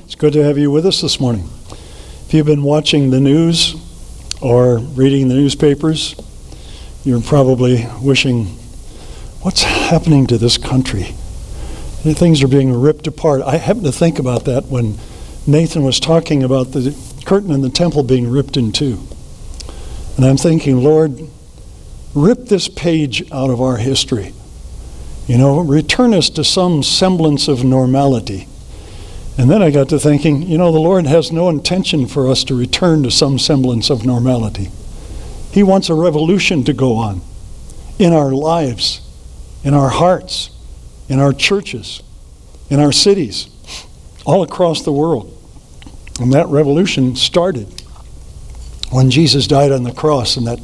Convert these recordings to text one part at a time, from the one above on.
It's good to have you with us this morning. If you've been watching the news or reading the newspapers, you're probably wishing, what's happening to this country? Things are being ripped apart. I happened to think about that when Nathan was talking about the curtain in the temple being ripped in two. And I'm thinking, Lord, rip this page out of our history. Return us to some semblance of normality. And then I got to thinking, the Lord has no intention for us to return to some semblance of normality. He wants a revolution to go on in our lives, in our hearts, in our churches, in our cities, all across the world. And that revolution started when Jesus died on the cross and that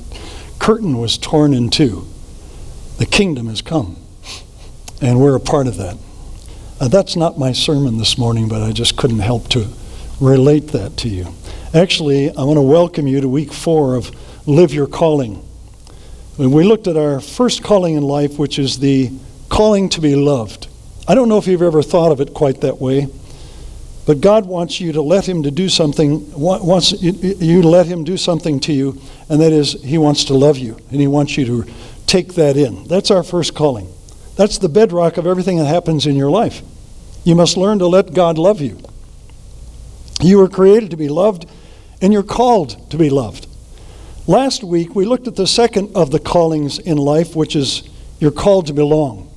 curtain was torn in two. The kingdom has come, and we're a part of that. That's not my sermon this morning, but I just couldn't help to relate that to you. Actually, I want to welcome you to week 4 of Live Your Calling. We looked at our first calling in life, which is the calling to be loved. I don't know if you've ever thought of it quite that way, but God wants you to let Him to do something, wants you to let Him do something to you, and that is He wants to love you, and He wants you to take that in. That's our first calling. That's the bedrock of everything that happens in your life. You must learn to let God love you. You were created to be loved, and you're called to be loved. Last week, we looked at the second of the callings in life, which is you're called to belong.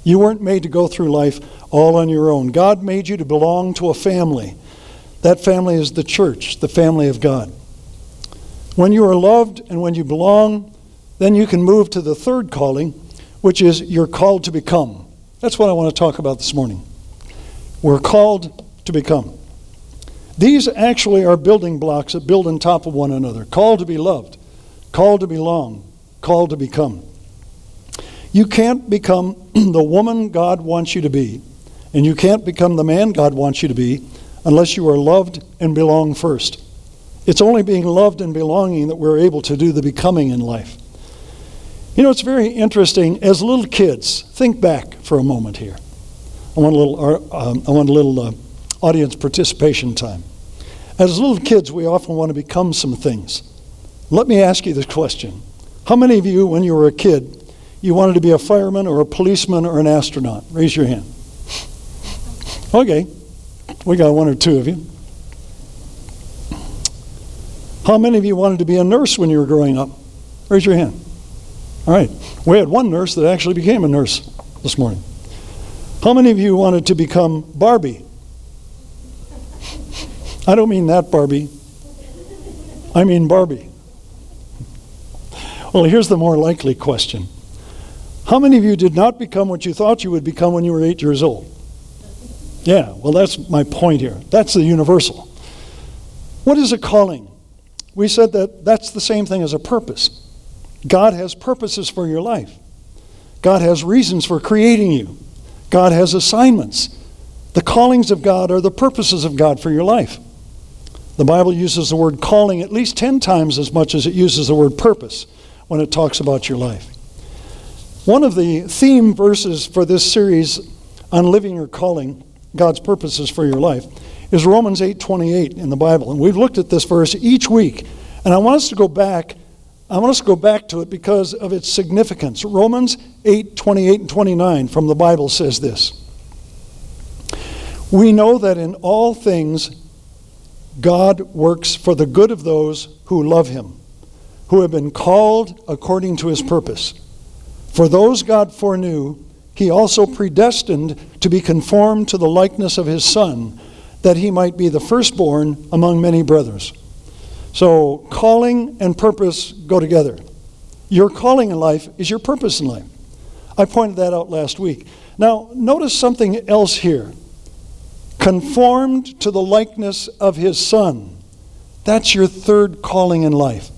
You weren't made to go through life all on your own. God made you to belong to a family. That family is the church, the family of God. When you are loved and when you belong, then you can move to the third calling, which is you're called to become. That's what I want to talk about this morning. We're called to become. These actually are building blocks that build on top of one another. Called to be loved, called to belong, called to become. You can't become the woman God wants you to be, and you can't become the man God wants you to be unless you are loved and belong first. It's only being loved and belonging that we're able to do the becoming in life. It's very interesting. As little kids, think back for a moment here. I want a little audience participation time. As little kids, we often want to become some things. Let me ask you this question. How many of you, when you were a kid, you wanted to be a fireman or a policeman or an astronaut? Raise your hand. Okay, we got one or two of you. How many of you wanted to be a nurse when you were growing up? Raise your hand. All right, we had one nurse that actually became a nurse this morning. How many of you wanted to become Barbie? I don't mean that Barbie. I mean Barbie. Well, here's the more likely question. How many of you did not become what you thought you would become when you were 8 years old? Yeah, well, that's my point here. That's the universal. What is a calling? We said that that's the same thing as a purpose. God has purposes for your life. God has reasons for creating you. God has assignments. The callings of God are the purposes of God for your life. The Bible uses the word calling at least 10 times as much as it uses the word purpose when it talks about your life. One of the theme verses for this series on living your calling, God's purposes for your life, is Romans 8:28 in the Bible. And we've looked at this verse each week. And I want us to go back to it because of its significance. Romans 8:28 and 29 from the Bible says this. We know that in all things God works for the good of those who love Him, who have been called according to His purpose. For those God foreknew, He also predestined to be conformed to the likeness of His Son, that He might be the firstborn among many brothers. So calling and purpose go together. Your calling in life is your purpose in life. I pointed that out last week. Now, notice something else here. Conformed to the likeness of His Son. That's your third calling in life,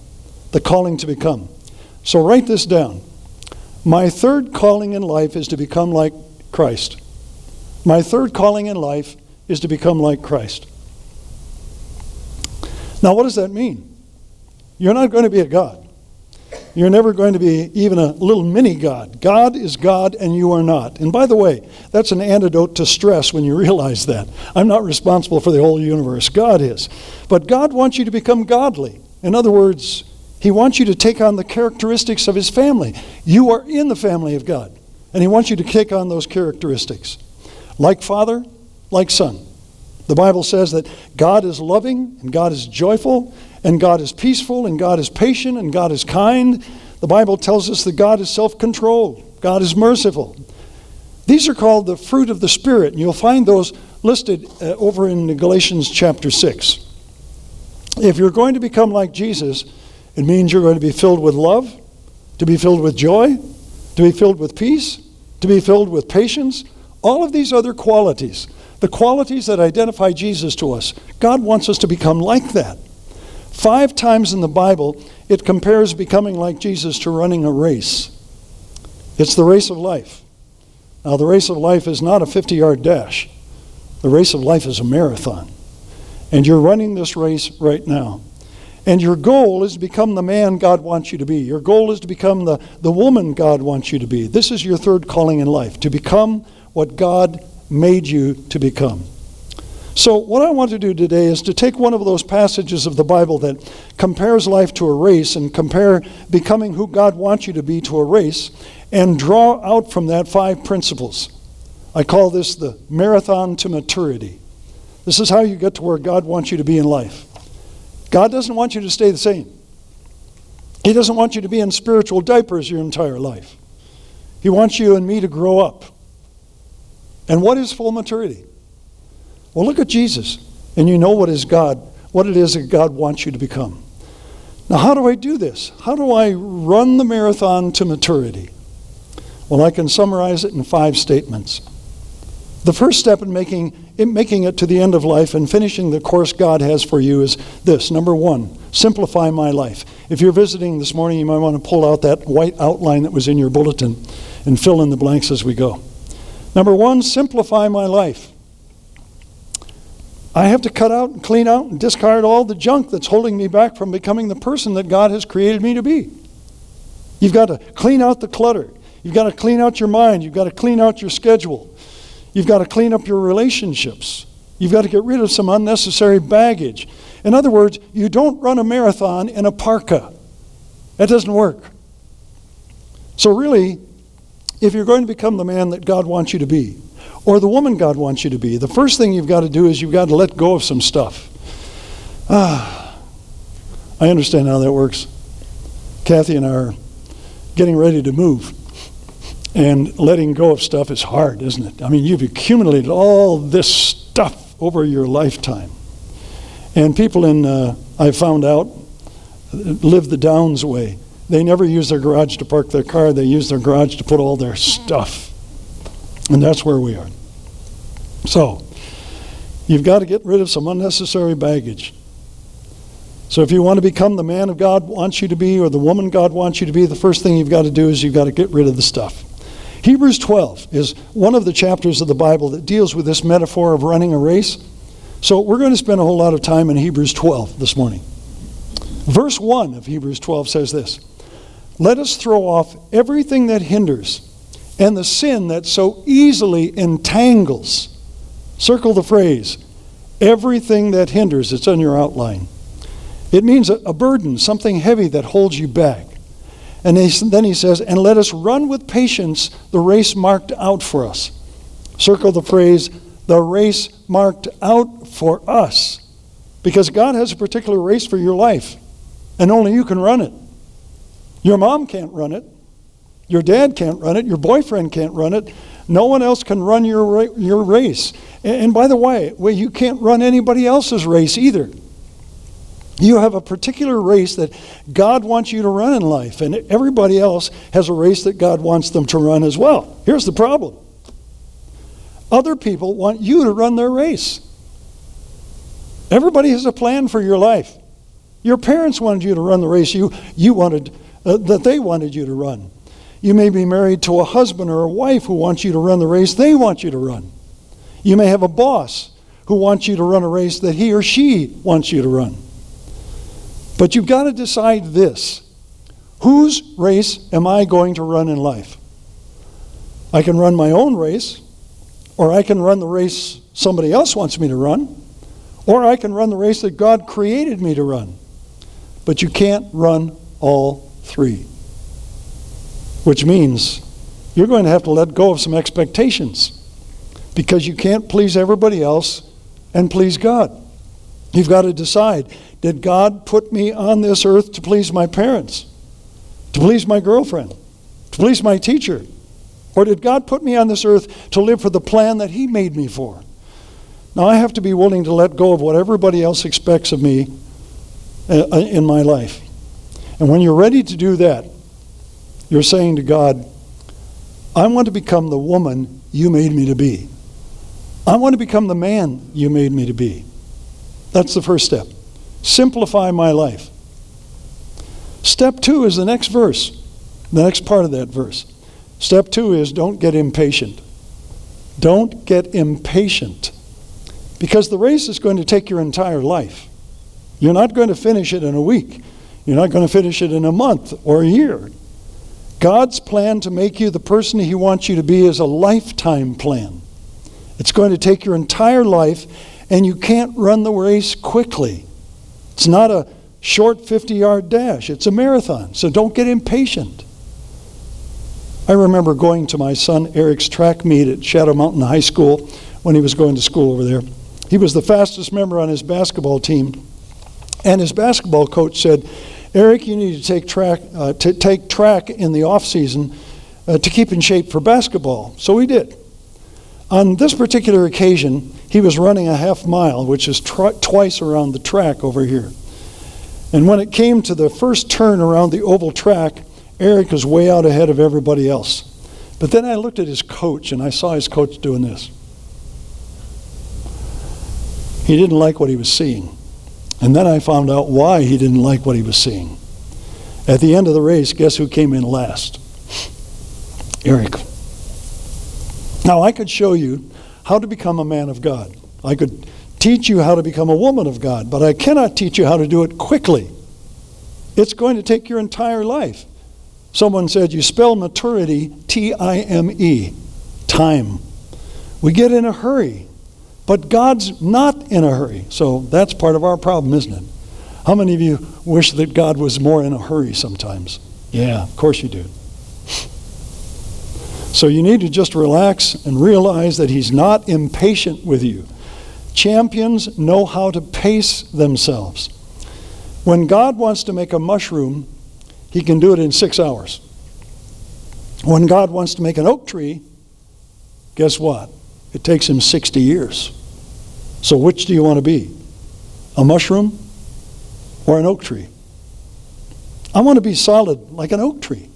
the calling to become. So write this down. My third calling in life is to become like Christ. My third calling in life is to become like Christ. Now, what does that mean? You're not going to be a God. You're never going to be even a little mini God. God is God and you are not. And by the way, that's an antidote to stress when you realize that. I'm not responsible for the whole universe. God is. But God wants you to become godly. In other words, He wants you to take on the characteristics of His family. You are in the family of God. And He wants you to take on those characteristics. Like Father, like Son. The Bible says that God is loving, and God is joyful, and God is peaceful, and God is patient, and God is kind. The Bible tells us that God is self-controlled. God is merciful. These are called the fruit of the Spirit, and you'll find those listed over in Galatians chapter 6. If you're going to become like Jesus, it means you're going to be filled with love, to be filled with joy, to be filled with peace, to be filled with patience, all of these other qualities. The qualities that identify Jesus to us. God wants us to become like that. 5 times in the Bible, it compares becoming like Jesus to running a race. It's the race of life. Now, the race of life is not a 50-yard dash. The race of life is a marathon. And you're running this race right now. And your goal is to become the man God wants you to be. Your goal is to become the woman God wants you to be. This is your third calling in life, to become what God made you to become. So what I want to do today is to take one of those passages of the Bible that compares life to a race and compare becoming who God wants you to be to a race and draw out from that 5 principles. I call this the marathon to maturity. This is how you get to where God wants you to be in life. God doesn't want you to stay the same. He doesn't want you to be in spiritual diapers your entire life. He wants you and me to grow up. And what is full maturity? Well, look at Jesus, and you know what it is that God wants you to become. Now, how do I do this? How do I run the marathon to maturity? Well, I can summarize it in 5 statements. The first step in making it to the end of life and finishing the course God has for you is this. Number 1, simplify my life. If you're visiting this morning, you might want to pull out that white outline that was in your bulletin and fill in the blanks as we go. Number 1, simplify my life. I have to cut out and clean out and discard all the junk that's holding me back from becoming the person that God has created me to be. You've got to clean out the clutter. You've got to clean out your mind. You've got to clean out your schedule. You've got to clean up your relationships. You've got to get rid of some unnecessary baggage. In other words, you don't run a marathon in a parka. That doesn't work. So really, if you're going to become the man that God wants you to be, or the woman God wants you to be, the first thing you've got to do is you've got to let go of some stuff. I understand how that works. Kathy and I are getting ready to move. And letting go of stuff is hard, isn't it? I mean, you've accumulated all this stuff over your lifetime. And people I found out, live the Downs way. They never use their garage to park their car. They use their garage to put all their stuff. And that's where we are. So, you've got to get rid of some unnecessary baggage. So if you want to become the man of God wants you to be, or the woman God wants you to be, the first thing you've got to do is you've got to get rid of the stuff. Hebrews 12 is one of the chapters of the Bible that deals with this metaphor of running a race. So we're going to spend a whole lot of time in Hebrews 12 this morning. Verse 1 of Hebrews 12 says this: "Let us throw off everything that hinders and the sin that so easily entangles." Circle the phrase, everything that hinders. It's on your outline. It means a burden, something heavy that holds you back. And then he says, "And let us run with patience the race marked out for us." Circle the phrase, the race marked out for us. Because God has a particular race for your life, and only you can run it. Your mom can't run it. Your dad can't run it. Your boyfriend can't run it. No one else can run your race. And by the way, you can't run anybody else's race either. You have a particular race that God wants you to run in life, and everybody else has a race that God wants them to run as well. Here's the problem. Other people want you to run their race. Everybody has a plan for your life. Your parents wanted you to run the race you wanted, that they wanted you to run. You may be married to a husband or a wife who wants you to run the race they want you to run. You may have a boss who wants you to run a race that he or she wants you to run. But you've got to decide this. Whose race am I going to run in life? I can run my own race, or I can run the race somebody else wants me to run, or I can run the race that God created me to run. But you can't run all three. Which means you're going to have to let go of some expectations, because you can't please everybody else and please God. You've got to decide, did God put me on this earth to please my parents, to please my girlfriend, to please my teacher? Or did God put me on this earth to live for the plan that He made me for? Now I have to be willing to let go of what everybody else expects of me in my life. And when you're ready to do that, you're saying to God, I want to become the woman you made me to be. I want to become the man you made me to be. That's the first step. Simplify my life. Step 2 is the next verse, the next part of that verse. Step 2 is don't get impatient. Don't get impatient. Because the race is going to take your entire life. You're not going to finish it in a week. You're not going to finish it in a month or a year. God's plan to make you the person He wants you to be is a lifetime plan. It's going to take your entire life, and you can't run the race quickly. It's not a short 50-yard dash. It's a marathon, so don't get impatient. I remember going to my son Eric's track meet at Shadow Mountain High School when he was going to school over there. He was the fastest member on his basketball team, and his basketball coach said, Eric, you need to take track in the off season to keep in shape for basketball. So he did. On this particular occasion, he was running a half mile, which is twice around the track over here. And when it came to the first turn around the oval track, Eric was way out ahead of everybody else. But then I looked at his coach, and I saw his coach doing this. He didn't like what he was seeing. And then I found out why he didn't like what he was seeing. At the end of the race, guess who came in last? Eric. Now, I could show you how to become a man of God. I could teach you how to become a woman of God, but I cannot teach you how to do it quickly. It's going to take your entire life. Someone said, you spell maturity T-I-M-E, time. We get in a hurry, but God's not in a hurry. So that's part of our problem, isn't it? How many of you wish that God was more in a hurry sometimes? Yeah, of course you do. So you need to just relax and realize that He's not impatient with you. Champions know how to pace themselves. When God wants to make a mushroom, He can do it in 6 hours. When God wants to make an oak tree, guess what? It takes Him 60 years. So which do you want to be? A mushroom or an oak tree? I want to be solid like an oak tree.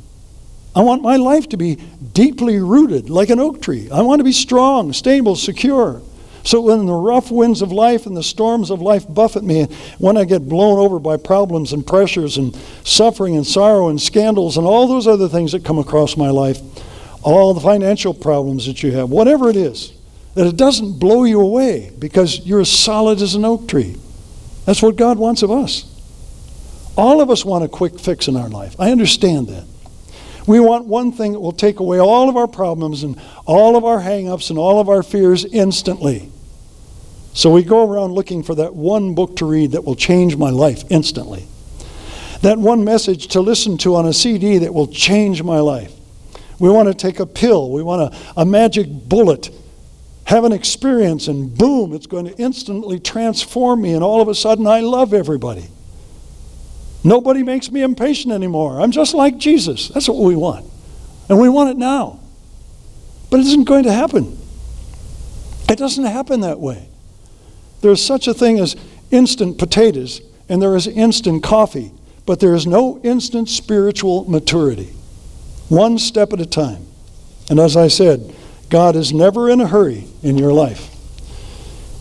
I want my life to be deeply rooted like an oak tree. I want to be strong, stable, secure. So when the rough winds of life and the storms of life buffet me, when I get blown over by problems and pressures and suffering and sorrow and scandals and all those other things that come across my life, all the financial problems that you have, whatever it is, that it doesn't blow you away because you're as solid as an oak tree. That's what God wants of us. All of us want a quick fix in our life. I understand that. We want one thing that will take away all of our problems and all of our hang-ups and all of our fears instantly. So we go around looking for that one book to read that will change my life instantly. That one message to listen to on a CD that will change my life. We want to take a pill. We want a magic bullet. Have an experience and boom, it's going to instantly transform me and all of a sudden I love everybody. Nobody makes me impatient anymore. I'm just like Jesus. That's what we want. And we want it now. But it isn't going to happen. It doesn't happen that way. There's such a thing as instant potatoes, and there is instant coffee, but there is no instant spiritual maturity. One step at a time. And as I said, God is never in a hurry in your life.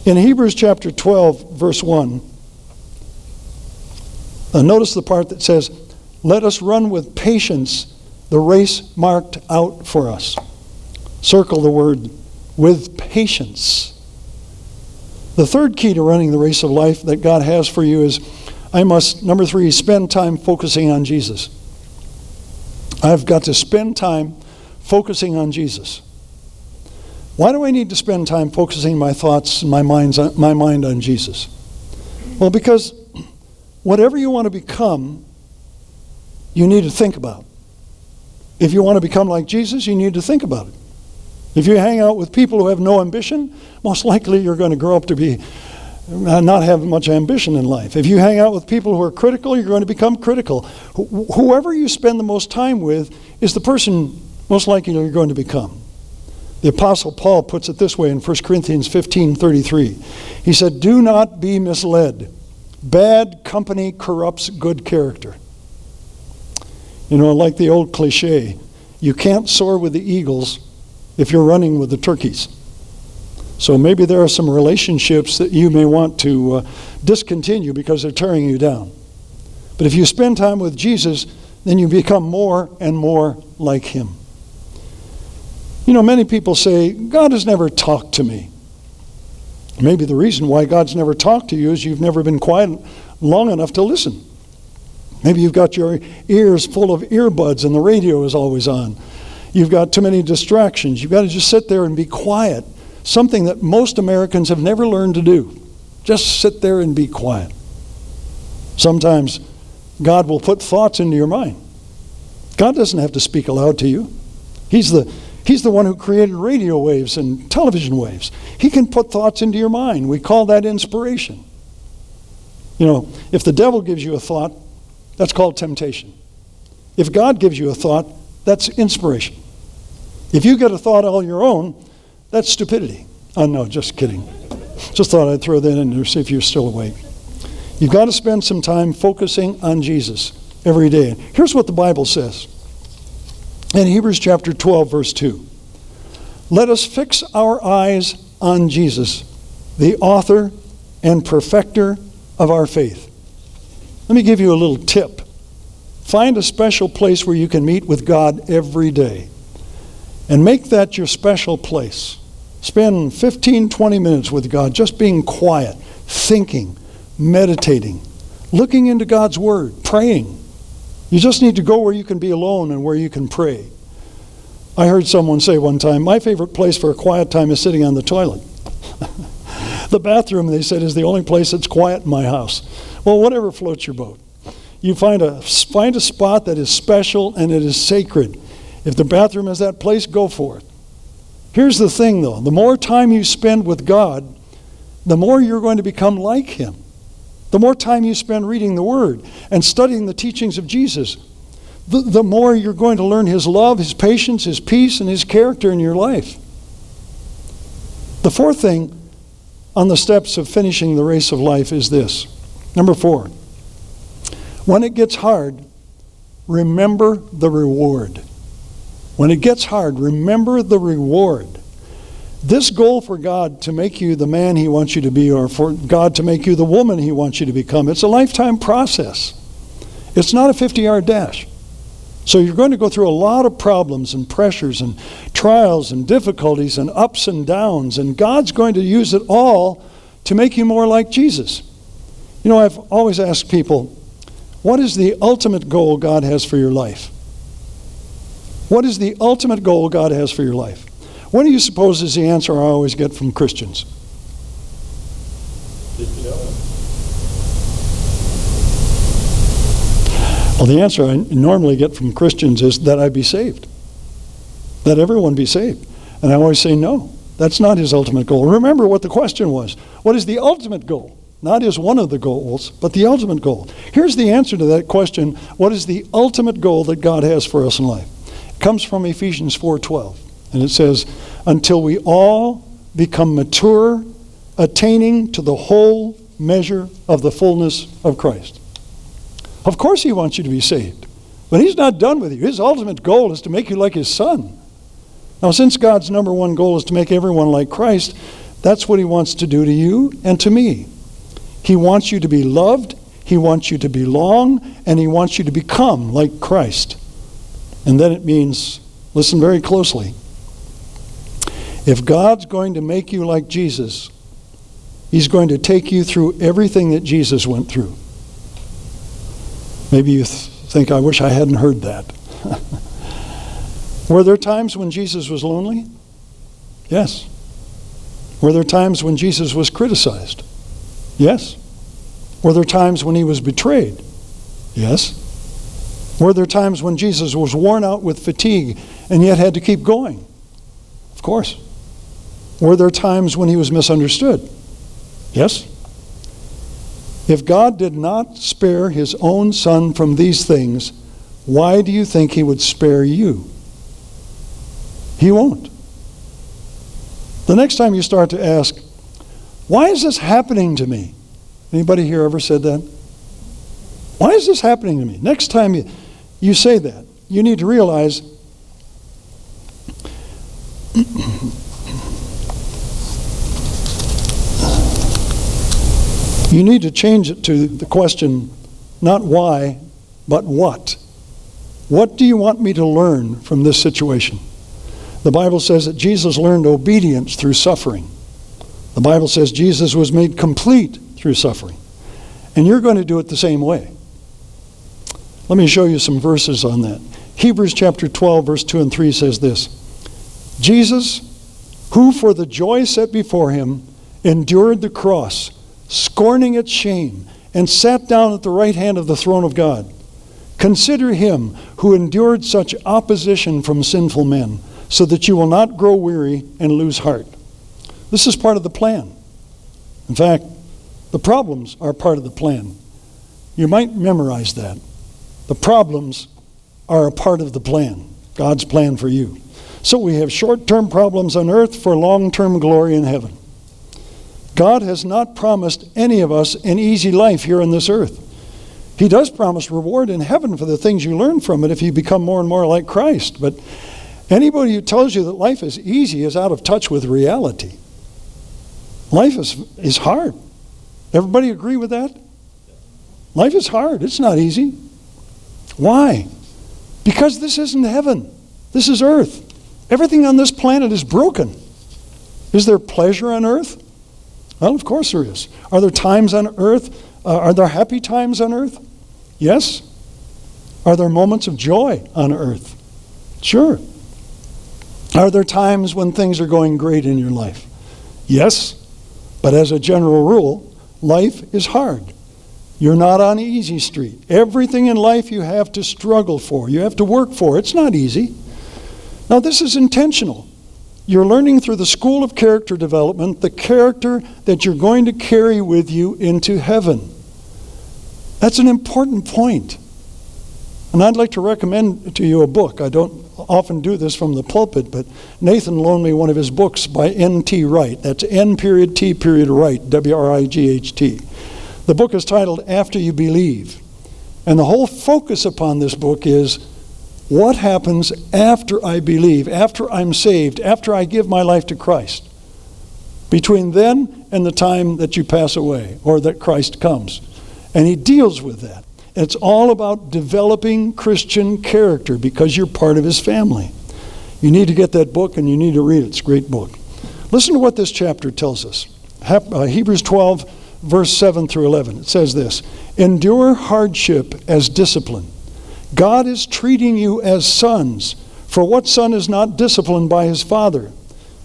In Hebrews chapter 12, verse 1, notice the part that says, let us run with patience the race marked out for us. Circle the word with patience. The third key to running the race of life that God has for you is, number 3, spend time focusing on Jesus. I've got to spend time focusing on Jesus. Why do I need to spend time focusing my thoughts and my mind on Jesus? Well, because whatever you want to become, you need to think about. If you want to become like Jesus, you need to think about it. If you hang out with people who have no ambition, most likely you're going to grow up to be not have much ambition in life. If you hang out with people who are critical, you're going to become critical. Whoever you spend the most time with is the person most likely you're going to become. The Apostle Paul puts it this way in 1 Corinthians 15:33. He said, "Do not be misled. Bad company corrupts good character." You know, like the old cliche, you can't soar with the eagles if you're running with the turkeys. So maybe there are some relationships that you may want to discontinue because they're tearing you down. But if you spend time with Jesus, then you become more and more like him. You know, many people say, God has never talked to me. Maybe the reason why God's never talked to you is you've never been quiet long enough to listen. Maybe you've got your ears full of earbuds and the radio is always on. You've got too many distractions. You've got to just sit there and be quiet. Something that most Americans have never learned to do. Just sit there and be quiet. Sometimes God will put thoughts into your mind. God doesn't have to speak aloud to you. He's the one who created radio waves and television waves. He can put thoughts into your mind. We call that inspiration. You know, if the devil gives you a thought, that's called temptation. If God gives you a thought, that's inspiration. If you get a thought all your own, that's stupidity. Oh, no, just kidding. Just thought I'd throw that in there, see if you're still awake. You've got to spend some time focusing on Jesus every day. Here's what the Bible says. In Hebrews chapter 12, verse 2. Let us fix our eyes on Jesus, the author and perfecter of our faith. Let me give you a little tip. Find a special place where you can meet with God every day. And make that your special place. Spend 15, 20 minutes with God, just being quiet, thinking, meditating, looking into God's Word, praying. You just need to go where you can be alone and where you can pray. I heard someone say one time, my favorite place for a quiet time is sitting on the toilet. The bathroom, they said, is the only place that's quiet in my house. Well, whatever floats your boat. You find a spot that is special and it is sacred. If the bathroom is that place, go for it. Here's the thing, though. The more time you spend with God, the more you're going to become like him. The more time you spend reading the Word and studying the teachings of Jesus, the more you're going to learn his love, his patience, his peace, and his character in your life. The fourth thing on the steps of finishing the race of life is this. Number 4. When it gets hard, remember the reward. When it gets hard, remember the reward. This goal for God to make you the man he wants you to be, or for God to make you the woman he wants you to become, it's a lifetime process. It's not a 50-yard dash. So you're going to go through a lot of problems and pressures and trials and difficulties and ups and downs, and God's going to use it all to make you more like Jesus. You know, I've always asked people, what is the ultimate goal God has for your life? What is the ultimate goal God has for your life? What do you suppose is the answer I always get from Christians? Well, the answer I normally get from Christians is that I be saved. That everyone be saved. And I always say, no, that's not his ultimate goal. Remember what the question was. What is the ultimate goal? Not is one of the goals, but the ultimate goal. Here's the answer to that question. What is the ultimate goal that God has for us in life? It comes from Ephesians 4:12. And it says, until we all become mature, attaining to the whole measure of the fullness of Christ. Of course he wants you to be saved. But he's not done with you. His ultimate goal is to make you like his son. Now, since God's number one goal is to make everyone like Christ, that's what he wants to do to you and to me. He wants you to be loved, he wants you to belong, and he wants you to become like Christ. And then it means, listen very closely, if God's going to make you like Jesus, he's going to take you through everything that Jesus went through. Maybe you think, I wish I hadn't heard that. Were there times when Jesus was lonely? Yes. Were there times when Jesus was criticized? Yes. Were there times when he was betrayed? Yes. Were there times when Jesus was worn out with fatigue and yet had to keep going? Of course. Were there times when he was misunderstood? Yes. If God did not spare his own Son from these things, why do you think he would spare you? He won't. The next time you start to ask, why is this happening to me? Anybody here ever said that? Why is this happening to me? Next time you say that, you need to realize you need to change it to the question, not why, but what. What do you want me to learn from this situation? The Bible says that Jesus learned obedience through suffering. The Bible says Jesus was made complete through suffering. And you're going to do it the same way. Let me show you some verses on that. Hebrews chapter 12, verse 2 and 3 says this. Jesus, who for the joy set before him endured the cross, scorning its shame, and sat down at the right hand of the throne of God. Consider him who endured such opposition from sinful men, so that you will not grow weary and lose heart. This is part of the plan. In fact, the problems are part of the plan. You might memorize that. The problems are a part of the plan, God's plan for you. So we have short-term problems on earth for long-term glory in heaven. God has not promised any of us an easy life here on this earth. He does promise reward in heaven for the things you learn from it if you become more and more like Christ. But anybody who tells you that life is easy is out of touch with reality. Life is hard. Everybody agree with that? Life is hard. It's not easy. Why? Because this isn't heaven. This is earth. Everything on this planet is broken. Is there pleasure on earth? Well, of course there is. Are there times on earth? Are there happy times on earth? Yes. Are there moments of joy on earth? Sure. Are there times when things are going great in your life? Yes. But as a general rule, life is hard. You're not on easy street. Everything in life you have to struggle for. You have to work for. It's not easy. Now, this is intentional. You're learning through the school of character development the character that you're going to carry with you into heaven. That's an important point. And I'd like to recommend to you a book. I don't often do this from the pulpit, but Nathan loaned me one of his books by N.T. Wright. That's N.T. Wright, W-R-I-G-H-T. The book is titled After You Believe. And the whole focus upon this book is what happens after I believe, after I'm saved, after I give my life to Christ. Between then and the time that you pass away or that Christ comes. And he deals with that. It's all about developing Christian character because you're part of his family. You need to get that book and you need to read it. It's a great book. Listen to what this chapter tells us. Hebrews 12, verse 7 through 11. It says this, endure hardship as discipline. God is treating you as sons. For what son is not disciplined by his father?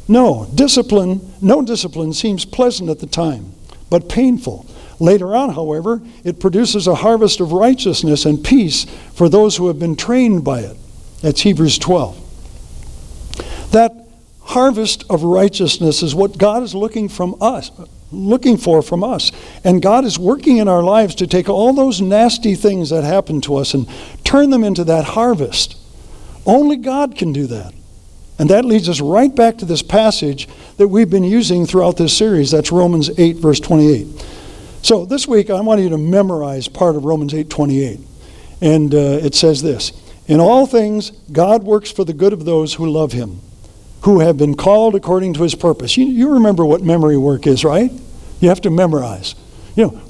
No discipline seems pleasant at the time, but painful. Later on, however, it produces a harvest of righteousness and peace for those who have been trained by it. That's Hebrews 12. That harvest of righteousness is what God is looking for from us. And God is working in our lives to take all those nasty things that happen to us and turn them into that harvest. Only God can do that. And that leads us right back to this passage that we've been using throughout this series. That's Romans 8, verse 28. So this week I want you to memorize part of Romans 8:28. And it says this, in all things God works for the good of those who love him, who have been called according to his purpose. You remember what memory work is, right? You have to memorize.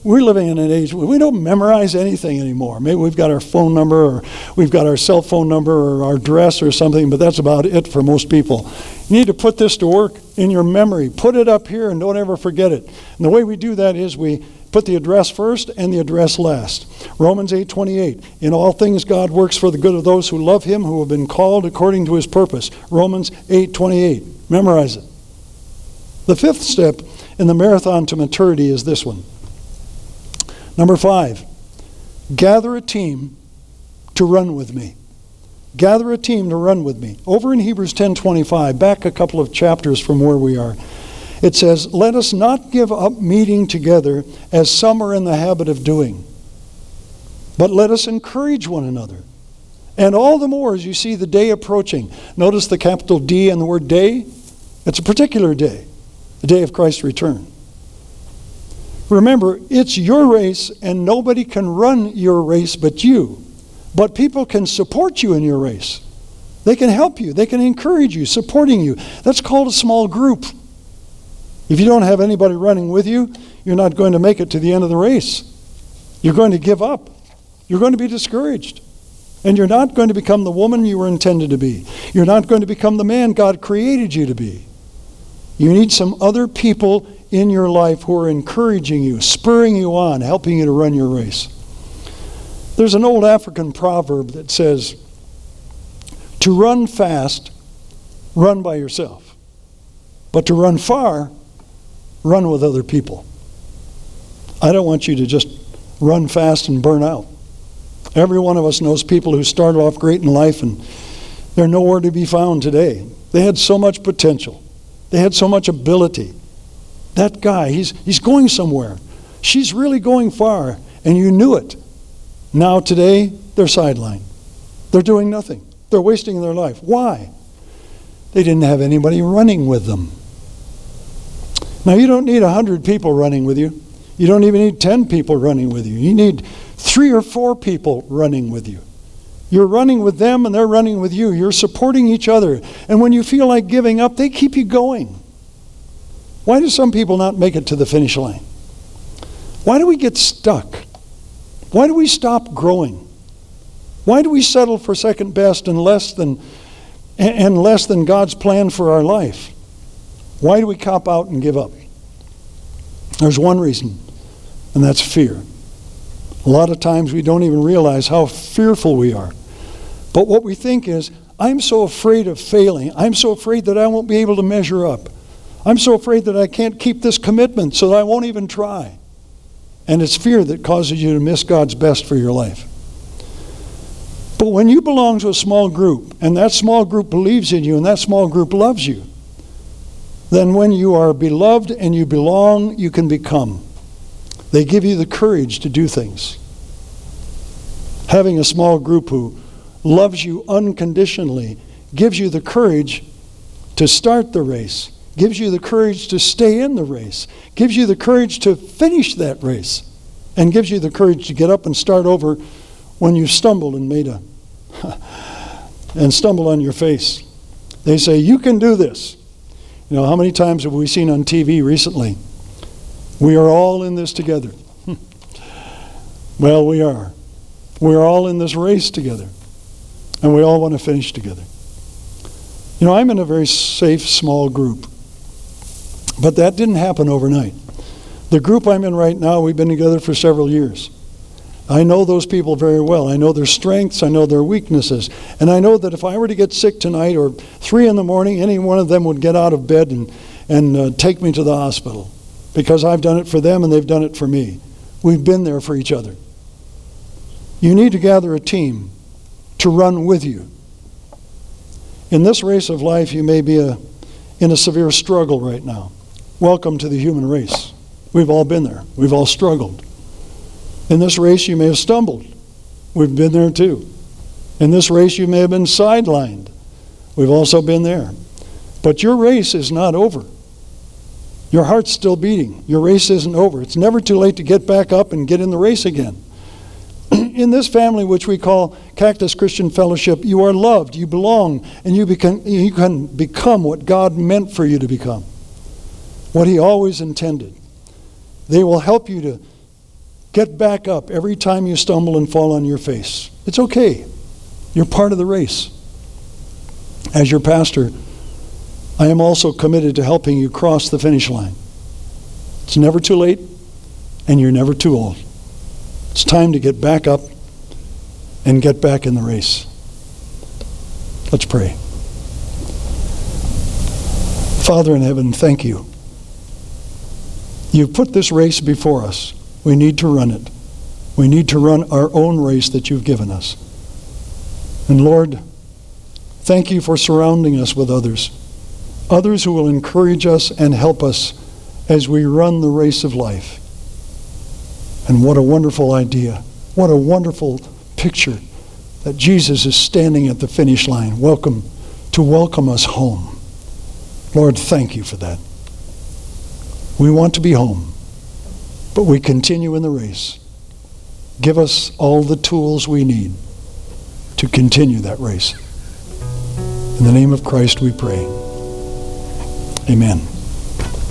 We're living in an age where we don't memorize anything anymore. Maybe we've got our phone number or we've got our cell phone number or our address or something, but that's about it for most people. You need to put this to work in your memory. Put it up here and don't ever forget it. And the way we do that is we put the address first and the address last. Romans 8:28. In all things God works for the good of those who love him, who have been called according to his purpose. Romans 8:28. Memorize it. The fifth step in the marathon to maturity is this one. Number 5, gather a team to run with me. Gather a team to run with me. Over in Hebrews 10:25, back a couple of chapters from where we are, it says, let us not give up meeting together as some are in the habit of doing, but let us encourage one another. And all the more as you see the day approaching. Notice the capital D and the word day. It's a particular day, the day of Christ's return. Remember, it's your race and nobody can run your race but you. But people can support you in your race. They can help you. They can encourage you, supporting you. That's called a small group. If you don't have anybody running with you, you're not going to make it to the end of the race. You're going to give up. You're going to be discouraged. And you're not going to become the woman you were intended to be. You're not going to become the man God created you to be. You need some other people in your life who are encouraging you, spurring you on, helping you to run your race. There's an old African proverb that says, to run fast, run by yourself. But to run far, run with other people. I don't want you to just run fast and burn out. Every one of us knows people who started off great in life and they're nowhere to be found today. They had so much potential. They had so much ability. That guy, he's going somewhere. She's really going far, and you knew it. Now today, they're sidelined. They're doing nothing. They're wasting their life. Why? They didn't have anybody running with them. Now, you don't need 100 people running with you. You don't even need 10 people running with you. You need 3 or 4 people running with you. You're running with them and they're running with you. You're supporting each other. And when you feel like giving up, they keep you going. Why do some people not make it to the finish line? Why do we get stuck? Why do we stop growing? Why do we settle for second best and less than God's plan for our life? Why do we cop out and give up? There's one reason, and that's fear. A lot of times we don't even realize how fearful we are. But what we think is, I'm so afraid of failing. I'm so afraid that I won't be able to measure up. I'm so afraid that I can't keep this commitment, so that I won't even try. And it's fear that causes you to miss God's best for your life. But when you belong to a small group, and that small group believes in you, and that small group loves you, then when you are beloved and you belong, you can become. They give you the courage to do things. Having a small group who loves you unconditionally gives you the courage to start the race, gives you the courage to stay in the race, gives you the courage to finish that race, and gives you the courage to get up and start over when you've stumbled and stumbled on your face. They say, you can do this. You know, how many times have we seen on TV recently? We are all in this together. Well, we are. We're all in this race together. And we all want to finish together. You know, I'm in a very safe, small group. But that didn't happen overnight. The group I'm in right now, we've been together for several years. I know those people very well. I know their strengths. I know their weaknesses. And I know that if I were to get sick tonight or 3 a.m, any one of them would get out of bed and take me to the hospital. Because I've done it for them and they've done it for me. We've been there for each other. You need to gather a team to run with you. In this race of life, you may be in a severe struggle right now. Welcome to the human race. We've all been there. We've all struggled. In this race, you may have stumbled. We've been there too. In this race, you may have been sidelined. We've also been there. But your race is not over. Your heart's still beating. Your race isn't over. It's never too late to get back up and get in the race again. In this family, which we call Cactus Christian Fellowship, you are loved, you belong, and you can become what God meant for you to become, what He always intended. They will help you to Get back up every time you stumble and fall on your face. It's okay. You're part of the race. As your pastor, I am also committed to helping you cross the finish line. It's never too late, and you're never too old. It's time to get back up and get back in the race. Let's pray. Father in heaven, thank you. You've put this race before us. We need to run it. We need to run our own race that you've given us. And Lord, thank you for surrounding us with others who will encourage us and help us as we run the race of life. And what a wonderful idea. What a wonderful picture that Jesus is standing at the finish line, to welcome us home. Lord, thank you for that. We want to be home, but we continue in the race. Give us all the tools we need to continue that race. In the name of Christ we pray. Amen.